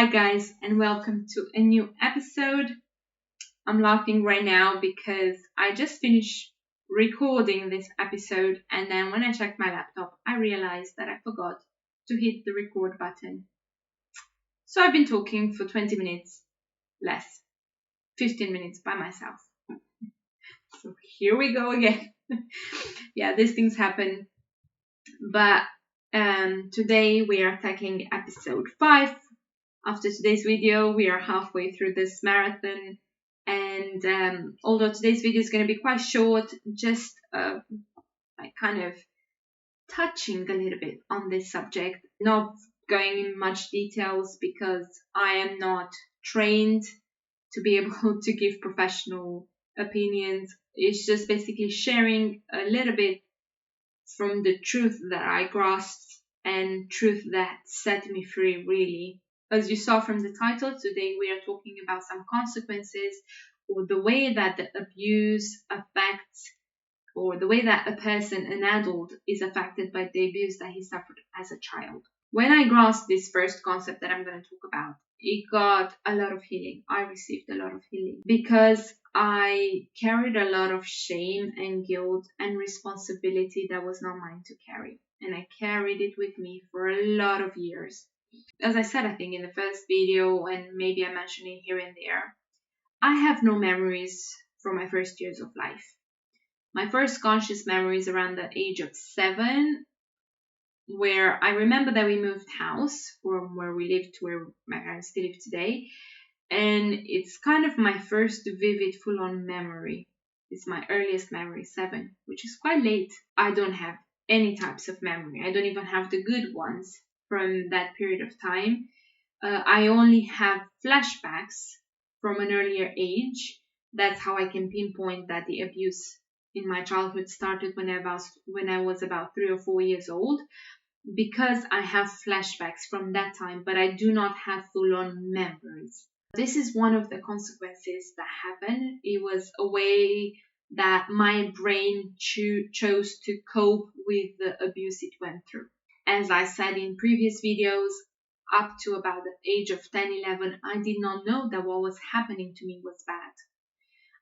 Hi guys, and welcome to a new episode. I'm laughing right now because I just finished recording this episode, and then when I checked my laptop, I realized that I forgot to hit the record button. So I've been talking for 20 minutes less, 15 minutes by myself. So here we go again. Yeah, these things happen. But today we are tackling episode 5. After today's video, we are halfway through this marathon, and although today's video is going to be quite short, just like kind of touching a little bit on this subject, not going in much details because I am not trained to be able to give professional opinions. It's just basically sharing a little bit from the truth that I grasped and truth that set me free, really. As you saw from the title, today we are talking about some consequences or the way that the abuse affects, or the way that a person, an adult, is affected by the abuse that he suffered as a child. When I grasped this first concept that I'm going to talk about, it got a lot of healing. I received a lot of healing because I carried a lot of shame and guilt and responsibility that was not mine to carry. And I carried it with me for a lot of years. As I said, I think in the first video, and maybe I mentioned it here and there, I have no memories from my first years of life. My first conscious memory is around the age of 7, where I remember that we moved house from where we lived to where my parents still live today. And it's kind of my first vivid full-on memory. It's my earliest memory, 7, which is quite late. I don't have any types of memory. I don't even have the good ones from that period of time. I only have flashbacks from an earlier age. That's how I can pinpoint that the abuse in my childhood started when I was about 3 or 4 years old, because I have flashbacks from that time, but I do not have full-on memories. This is one of the consequences that happened. It was a way that my brain chose to cope with the abuse it went through. As I said in previous videos, up to about the age of 10, 11, I did not know that what was happening to me was bad.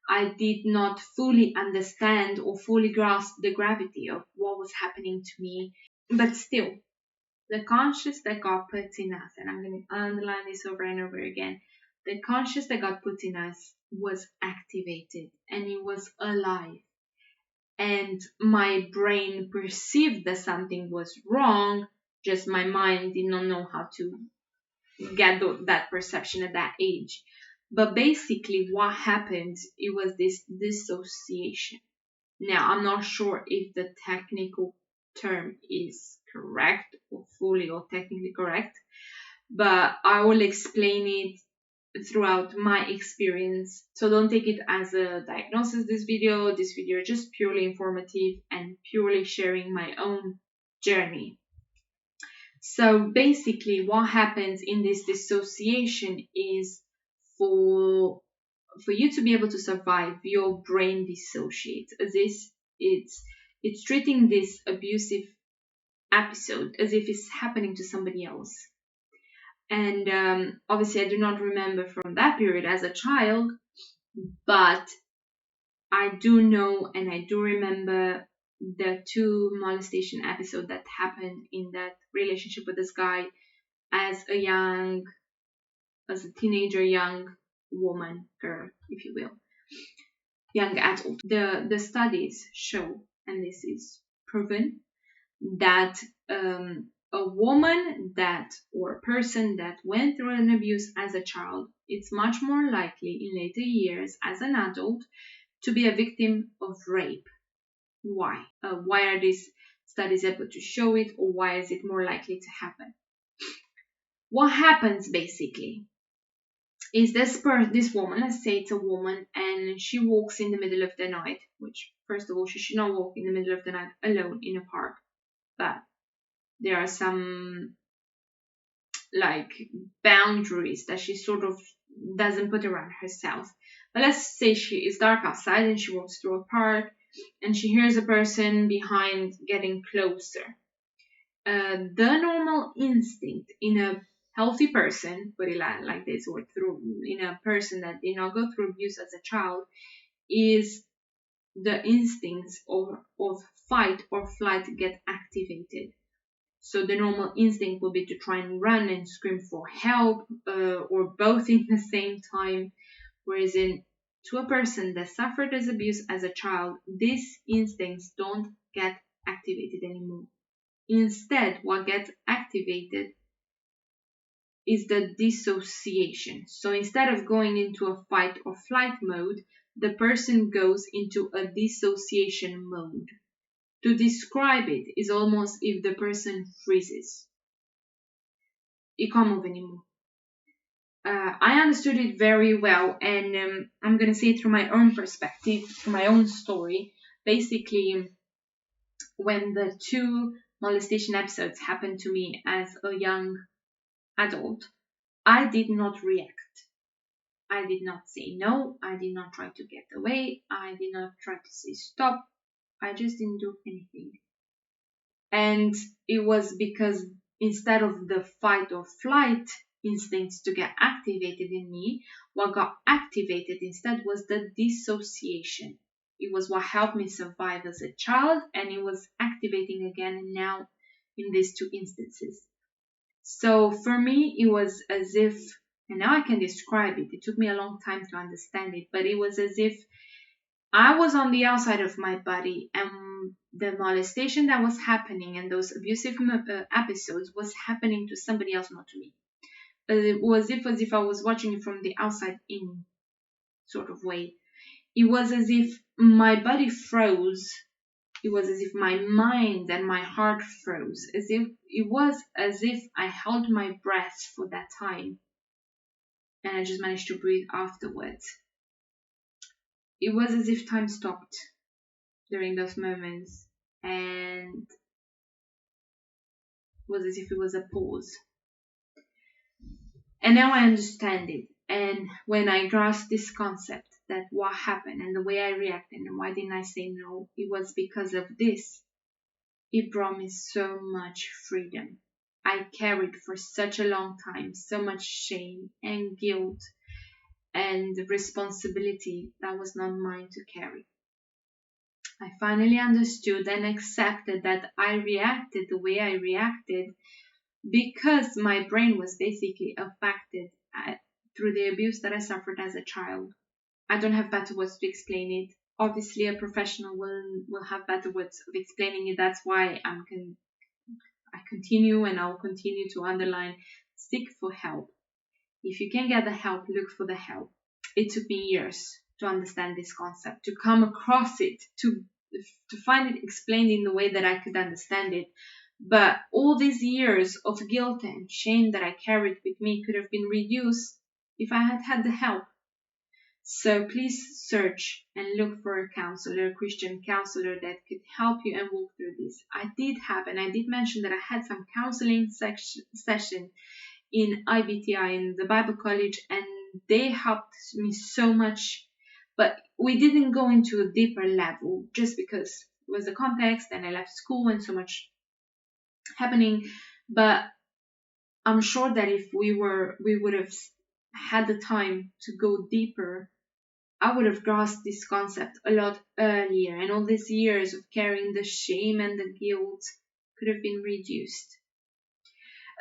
I did not fully understand or fully grasp the gravity of what was happening to me. But still, the conscious that God puts in us, and I'm going to underline this over and over again, the conscious that God put in us was activated and it was alive. And my brain perceived that something was wrong, just my mind did not know how to get that perception at that age. But basically what happened, it was this dissociation. Now, I'm not sure if the technical term is correct or fully or technically correct, but I will explain it throughout my experience. So don't take it as a diagnosis, this video is just purely informative and purely sharing my own journey. So basically what happens in this dissociation is for you to be able to survive, your brain dissociates, as if it's treating this abusive episode as if it's happening to somebody else. And obviously I do not remember from that period as a child, but I do know and I do remember the 2 molestation episodes that happened in that relationship with this guy as a teenager, young woman, girl, if you will, young adult. The studies show, and this is proven, that a woman or a person that went through an abuse as a child, it's much more likely in later years as an adult to be a victim of rape. Why? Why are these studies able to show it, or why is it more likely to happen? What happens basically is this woman, let's say it's a woman, and she walks in the middle of the night, which first of all, she should not walk in the middle of the night alone in a park. But there are some like boundaries that she sort of doesn't put around herself. But let's say it's dark outside and she walks through a park and she hears a person behind getting closer. The normal instinct in a healthy person, put it like this, or through in a person that did not go through abuse as a child, is the instincts of fight or flight get activated. So the normal instinct will be to try and run and scream for help, or both in the same time. Whereas to a person that suffered as abuse as a child, these instincts don't get activated anymore. Instead, what gets activated is the dissociation. So instead of going into a fight or flight mode, the person goes into a dissociation mode. To describe it is almost if the person freezes. It can't move anymore. I understood it very well, and I'm going to say it through my own perspective, through my own story. Basically, when the 2 molestation episodes happened to me as a young adult, I did not react. I did not say no. I did not try to get away. I did not try to say stop. I just didn't do anything. And it was because instead of the fight or flight instincts to get activated in me, what got activated instead was the dissociation. It was what helped me survive as a child, and it was activating again now in these 2 instances. So for me, it was as if, and now I can describe it, it took me a long time to understand it, but it was as if I was on the outside of my body, and the molestation that was happening and those abusive episodes was happening to somebody else, not to me. It was as if I was watching it from the outside in sort of way. It was as if my body froze. It was as if my mind and my heart froze. It was as if I held my breath for that time, and I just managed to breathe afterwards. It was as if time stopped during those moments, and it was as if it was a pause. And now I understand it. And when I grasped this concept, that what happened and the way I reacted and why didn't I say no, it was because of this. It brought me so much freedom. I carried for such a long time so much shame and guilt and responsibility that was not mine to carry. I finally understood and accepted that I reacted the way I reacted because my brain was basically affected through the abuse that I suffered as a child. I don't have better words to explain it. Obviously, a professional will have better words of explaining it. That's why I continue, and I'll continue to underline, seek for help. If you can get the help, look for the help. It took me years to understand this concept, to come across it, to find it explained in the way that I could understand it. But all these years of guilt and shame that I carried with me could have been reduced if I had had the help. So please search and look for a counselor, a Christian counselor that could help you and walk through this. I did mention that I had some counseling session in IBTI, in the Bible College, and they helped me so much. But we didn't go into a deeper level just because it was the context and I left school and so much happening. But I'm sure that if we would have had the time to go deeper, I would have grasped this concept a lot earlier, and all these years of carrying the shame and the guilt could have been reduced.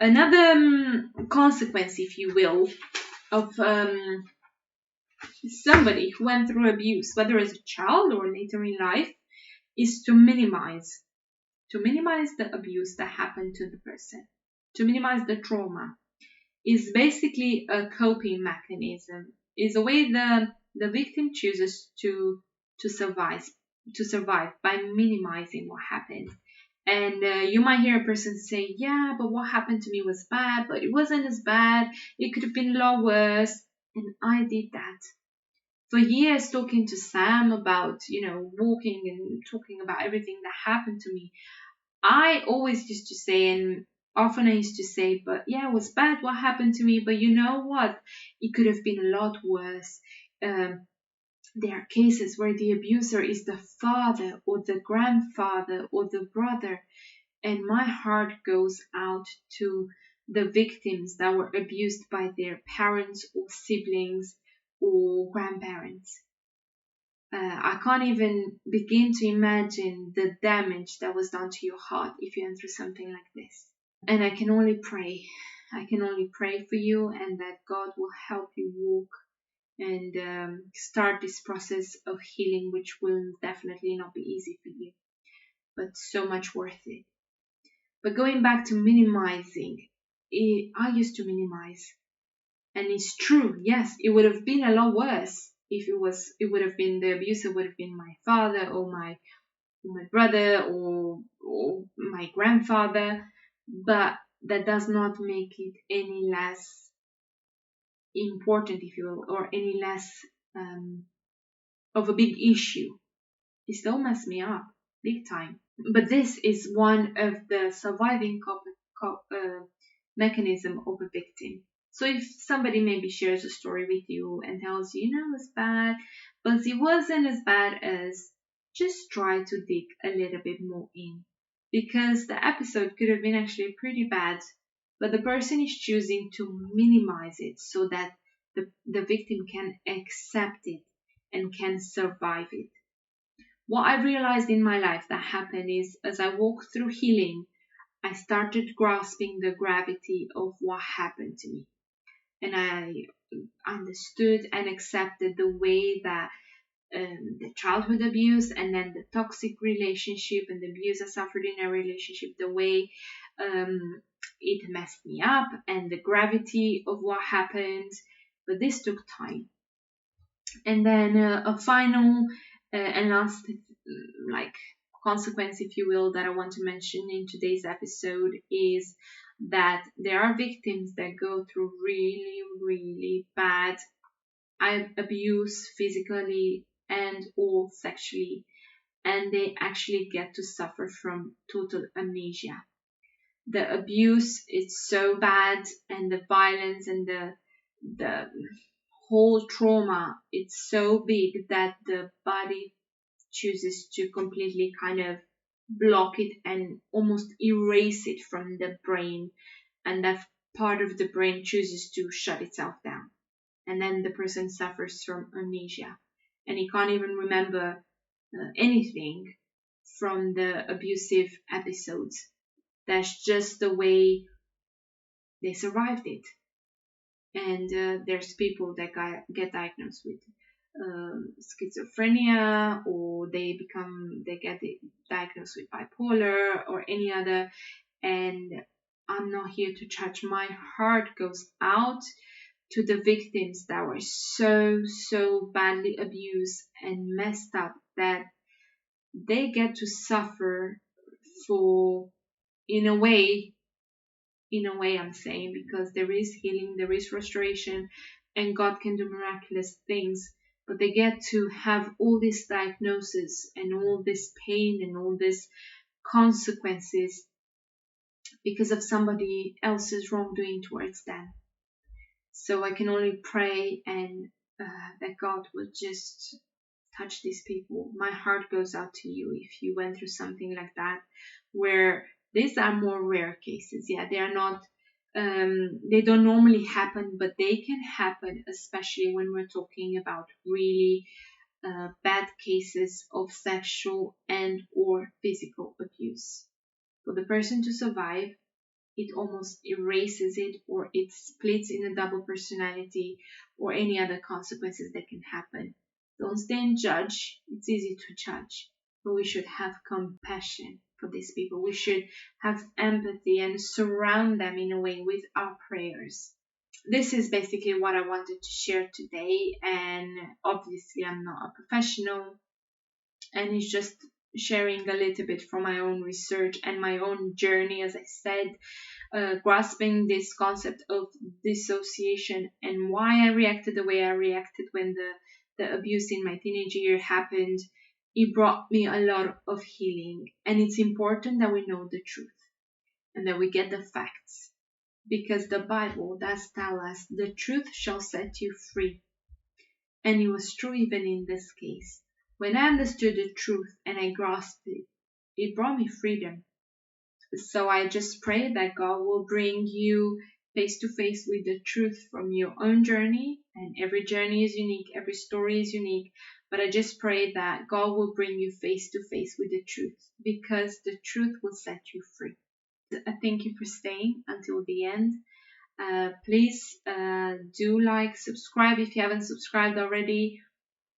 Another consequence, if you will, of somebody who went through abuse, whether as a child or later in life, is to minimize the abuse that happened to the person, to minimize the trauma. Is basically a coping mechanism, is a way the victim chooses to survive by minimizing what happened. And you might hear a person say, yeah, but what happened to me was bad, but it wasn't as bad, it could have been a lot worse. And I did that for years, talking to Sam about, walking and talking about everything that happened to me. I always used to say, and often I used to say, but yeah, it was bad what happened to me, but you know what? It could have been a lot worse. There are cases where the abuser is the father or the grandfather or the brother, and my heart goes out to the victims that were abused by their parents or siblings or grandparents. I can't even begin to imagine the damage that was done to your heart if you went through something like this. And I can only pray. I can only pray for you, and that God will help you walk and start this process of healing, which will definitely not be easy for you, but so much worth it. But going back to minimizing, I used to minimize. And it's true, yes, it would have been a lot worse if it would have been the abuser would have been my father or my brother or my grandfather, but that does not make it any less important, if you will, or any less of a big issue. It still messed me up big time. But this is one of the surviving mechanism of a victim. So if somebody maybe shares a story with you and tells you, it was bad, but it wasn't as bad as, just try to dig a little bit more in. Because the episode could have been actually pretty bad, but the person is choosing to minimize it so that the victim can accept it and can survive it. What I realized in my life that happened is, as I walked through healing, I started grasping the gravity of what happened to me. And I understood and accepted the way that the childhood abuse and then the toxic relationship and the abuse I suffered in a relationship, the way it messed me up and the gravity of what happened. But this took time. And then a final and last consequence, if you will, that I want to mention in today's episode is that there are victims that go through really, really bad abuse physically and or sexually, and they actually get to suffer from total amnesia. The abuse is so bad, and the violence and the whole trauma, it's so big that the body chooses to completely kind of block it and almost erase it from the brain, and that part of the brain chooses to shut itself down, and then the person suffers from amnesia and he can't even remember anything from the abusive episodes. That's just the way they survived it. And there's people that get diagnosed with schizophrenia, or they get diagnosed with bipolar or any other. And I'm not here to judge. My heart goes out to the victims that were so badly abused and messed up that they get to suffer for, in a way I'm saying, because there is healing, there is restoration, and God can do miraculous things, but they get to have all this diagnosis and all this pain and all these consequences because of somebody else's wrongdoing towards them. So I can only pray and that God would just touch these people. My heart goes out to you if you went through something like that, where these are more rare cases. Yeah, they are not, they don't normally happen, but they can happen, especially when we're talking about really bad cases of sexual and or physical abuse. For the person to survive, it almost erases it, or it splits in a double personality, or any other consequences that can happen. Don't stay and judge. It's easy to judge, but we should have compassion for these people. We should have empathy and surround them in a way with our prayers. This is basically what I wanted to share today, and obviously I'm not a professional, and it's just sharing a little bit from my own research and my own journey, as I said, grasping this concept of dissociation and why I reacted the way I reacted when the abuse in my teenage year happened. It brought me a lot of healing, and it's important that we know the truth and that we get the facts, because the Bible does tell us the truth shall set you free. And it was true even in this case. When I understood the truth and I grasped it, it brought me freedom. So I just pray that God will bring you face to face with the truth from your own journey. And every journey is unique, every story is unique. But I just pray that God will bring you face to face with the truth, because the truth will set you free. I thank you for staying until the end. Please do like, subscribe if you haven't subscribed already,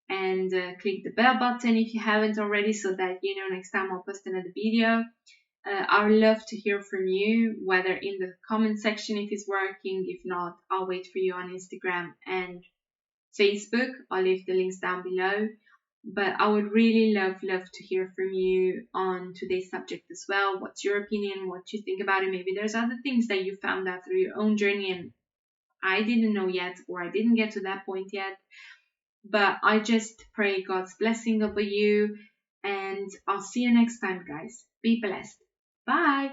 and click the bell button if you haven't already, so that you know next time I'll post another video. I would love to hear from you, whether in the comment section if it's working. If not, I'll wait for you on Instagram and Facebook. I'll leave the links down below. But I would really love to hear from you on today's subject as well. What's your opinion? What you think about it? Maybe there's other things that you found out through your own journey and I didn't know yet, or I didn't get to that point yet. But I just pray God's blessing over you, and I'll see you next time, guys. Be blessed. Bye.